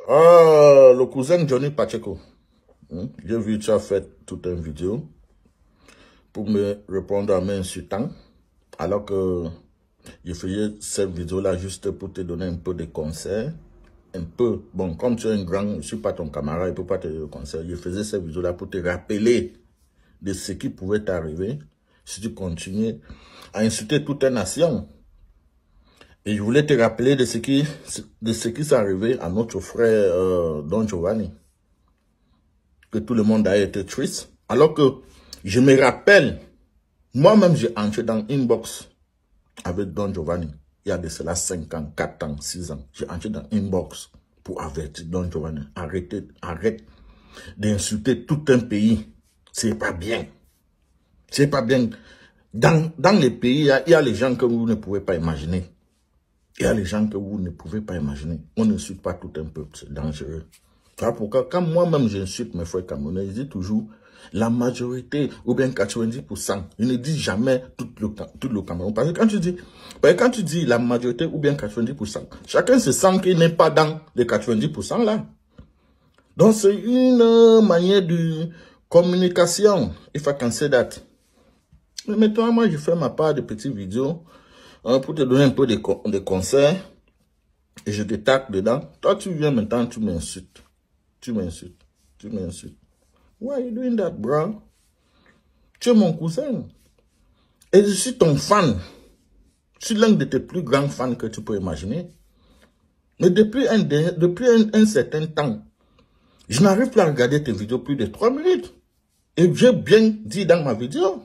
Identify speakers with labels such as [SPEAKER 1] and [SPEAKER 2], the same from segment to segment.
[SPEAKER 1] Le cousin Johnny Pacheco. J'ai vu que tu as fait toute une vidéo pour me répondre à mes insultants. Alors que je faisais cette vidéo-là juste pour te donner un peu de conseils. Un peu. Bon, comme tu es un grand, je ne suis pas ton camarade, je ne peux pas te donner de conseils. Je faisais cette vidéo-là pour te rappeler de ce qui pouvait t'arriver si tu continuais à insulter toute une nation. Et je voulais te rappeler de ce qui s'est arrivé à notre frère Don Giovanni. Que tout le monde a été triste. Alors que je me rappelle, moi-même j'ai entré dans inbox avec Don Giovanni. Il y a de cela 5 ans, 4 ans, 6 ans. J'ai entré dans inbox pour avertir Don Giovanni. Arrête d'insulter tout un pays. C'est pas bien. C'est pas bien. Dans les pays, il y a les gens que vous ne pouvez pas imaginer. Il y a les gens que vous ne pouvez pas imaginer. On n'insulte pas tout un peuple, c'est dangereux. Voilà pourquoi, quand moi-même j'insulte mes frères camerounais, je dis toujours la majorité, ou bien 90%. Je ne dis jamais tout le Cameroun. Parce que quand tu dis la majorité, ou bien 90%, chacun se sent qu'il n'est pas dans les 90% là. Donc c'est une manière de communication. If I can say that. Mais maintenant, moi, je fais ma part de petites vidéos pour te donner un peu de conseils. Et je te tape dedans. Toi, tu viens maintenant, tu m'insultes. Tu m'insultes. Why are you doing that, bro? Tu es mon cousin. Et je suis ton fan. Je suis l'un de tes plus grands fans que tu peux imaginer. Mais depuis un certain temps, je n'arrive plus à regarder tes vidéos plus de 3 minutes. Et j'ai bien dit dans ma vidéo.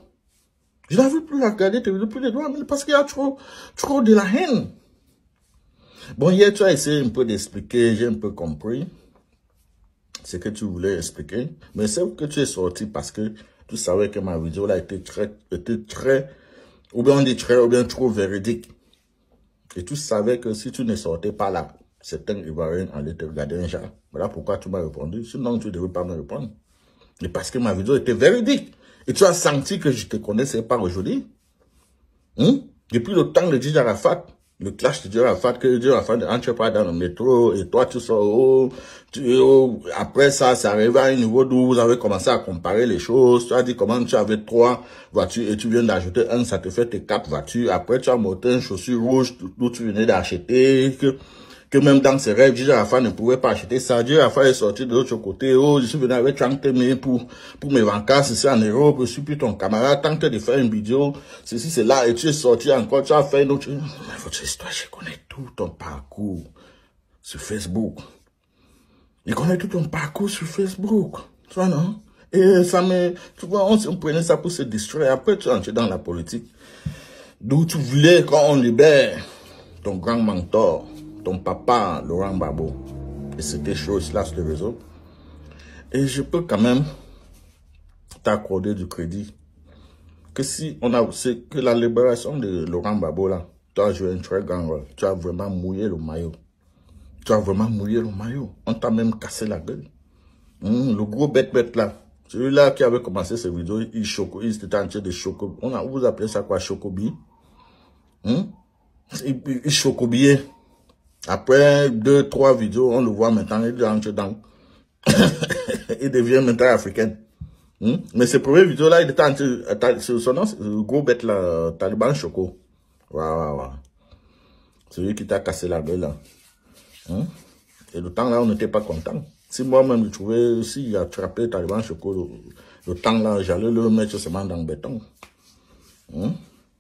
[SPEAKER 1] Je n'arrive plus à regarder tes vidéos plus de 3 minutes parce qu'il y a trop de la haine. Bon, hier, tu as essayé un peu d'expliquer, j'ai un peu compris ce que tu voulais expliquer. Mais c'est que tu es sorti parce que tu savais que ma vidéo là était très, ou bien on dit très, ou bien trop véridique. Et tu savais que si tu ne sortais pas là, certains Ivoiriens allaient te regarder un genre. Voilà pourquoi tu m'as répondu. Sinon, tu ne devais pas me répondre. Et parce que ma vidéo était véridique. Et tu as senti que je ne te connaissais pas aujourd'hui. Depuis le temps de DJ Arafat, le clash de DJ Arafat, que DJ Arafat n'entre pas dans le métro, et toi tu sors après ça, c'est arrivé à un niveau d'où vous avez commencé à comparer les choses. Tu as dit comment tu avais 3 voitures et tu viens d'ajouter 1, ça te fait tes 4 voitures. Après tu as monté une chaussure rouge d'où tu venais d'acheter, que même dans ses rêves, DJ Arafat ne pouvait pas acheter ça. DJ Arafat est sorti de l'autre côté. Oh, je suis venu avec 30 000 pour mes vacances ici en Europe. Je suis plus ton camarade. Tente de faire une vidéo. Ceci, c'est là. Et tu es sorti encore. Tu as fait une autre. Mais votre histoire, je connais tout ton parcours sur Facebook. Je connais tout ton parcours sur Facebook. Tu vois, non? Et ça me, tu vois, on prenait ça pour se distraire. Après, tu entres dans la politique. D'où tu voulais qu'on libère ton grand mentor. Ton papa, Laurent Gbagbo, et c'était chaud là sur le réseau. Et je peux quand même t'accorder du crédit que si on a aussi que la libération de Laurent Gbagbo là, tu as joué un très grand rôle. Tu as vraiment mouillé le maillot. On t'a même cassé la gueule. Le gros bête là, celui-là qui avait commencé cette vidéo, il était en train de choco. Vous appelez ça quoi, chocobi? Il chocobillait. Après 2-3 vidéos, on le voit maintenant, il entre dans. Il devient maintenant africain. Mais ces premières vidéos là, il était en train, son nom, le gros bête là, Taliban Choco. Waouh. Celui qui t'a cassé la gueule là. Et le temps là, on n'était pas content. Si moi-même je trouvais, s'il a attrapé Taliban Choco, le temps là, j'allais le mettre seulement dans le béton.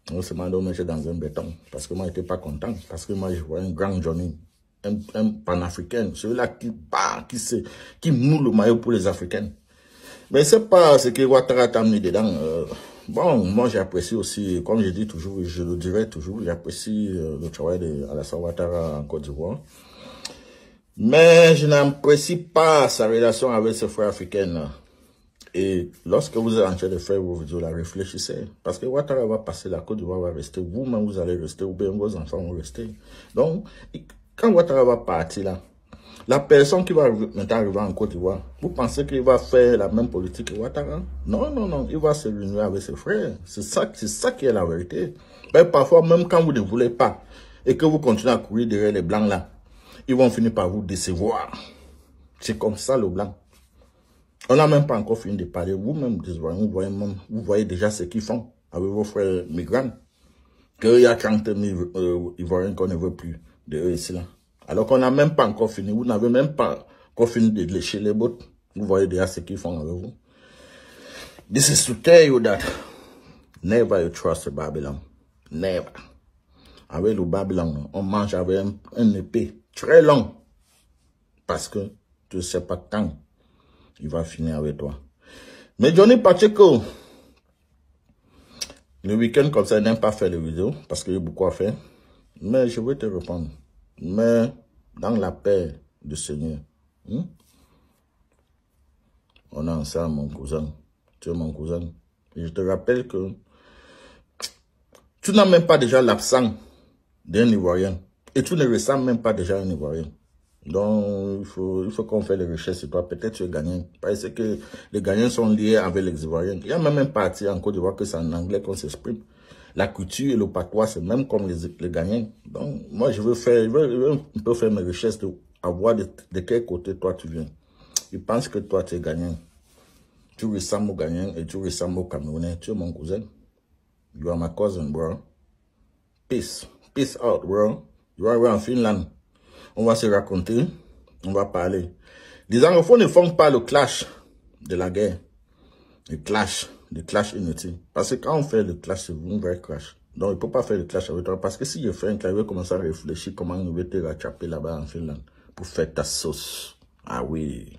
[SPEAKER 1] On se m'a donné dans un béton. Parce que moi, je n'étais pas content. Parce que moi, je vois un grand Johnny. Un panafricain. Celui-là qui moule le maillot pour les Africains. Mais c'est pas ce que Ouattara t'a mis dedans. Bon, moi, j'apprécie aussi, comme je dis toujours, je le dirai toujours, j'apprécie le travail d'Alassane Ouattara en Côte d'Ivoire. Mais je n'apprécie pas sa relation avec ses frères africains. Et lorsque vous êtes en train de faire vos vidéos, là, réfléchissez. Parce que Ouattara va passer, la Côte d'Ivoire va rester, vous-même vous allez rester, ou bien vos enfants vont rester. Donc, quand Ouattara va partir là, la personne qui va maintenant arriver en Côte d'Ivoire, vous pensez qu'il va faire la même politique que Ouattara? Non, il va se réunir avec ses frères. C'est ça qui est la vérité. Mais parfois, même quand vous ne voulez pas, et que vous continuez à courir derrière les blancs là, ils vont finir par vous décevoir. C'est comme ça le blanc. On n'a même pas encore fini de parler. Vous-même, vous voyez déjà ce qu'ils font avec vos frères migrants. Qu'il y a 30 000 Ivoiriens qu'on ne veut plus de eux ici là. Alors qu'on n'a même pas encore fini. Vous n'avez même pas encore fini de lécher les bottes. Vous voyez déjà ce qu'ils font avec vous. This is to tell you that never you trust Babylon. Never. Avec le Babylon, on mange avec un épée très long. Parce que tu ne sais pas quand il va finir avec toi. Mais Johnny Pacheco, le week-end comme ça, il n'aime pas faire de vidéos parce qu'il y a beaucoup à faire. Mais je vais te répondre. Mais dans la paix du Seigneur, on est ensemble, mon cousin. Tu es mon cousin. Et je te rappelle que tu n'as même pas déjà l'accent d'un Ivoirien. Et tu ne ressembles même pas déjà à un Ivoirien. Donc, il faut qu'on fasse les recherches sur toi. Peut-être tu es gagnant. Parce que les gagnants sont liés avec les Ivoiriens. Il y a même un parti en Côte d'Ivoire que c'est en anglais qu'on s'exprime. La culture et le patois, c'est même comme les gagnants. Donc, moi, je veux un peu faire mes recherches, à voir de quel côté toi tu viens. Je pense que toi, tu es gagnant. Tu ressembles aux gagnants et tu ressembles aux Camerounais. Tu es mon cousin. You are my cousin, bro. Peace. Peace out, bro. You are en Finlande. On va se raconter. On va parler. Les anglophones ne font pas le clash de la guerre. Le clash inutile. Parce que quand on fait le clash, c'est un vrai clash. Donc, il ne peut pas faire le clash avec toi. Parce que si je fais un clash, je vais commencer à réfléchir comment je vais te rattraper là-bas en Finlande pour faire ta sauce. Ah oui.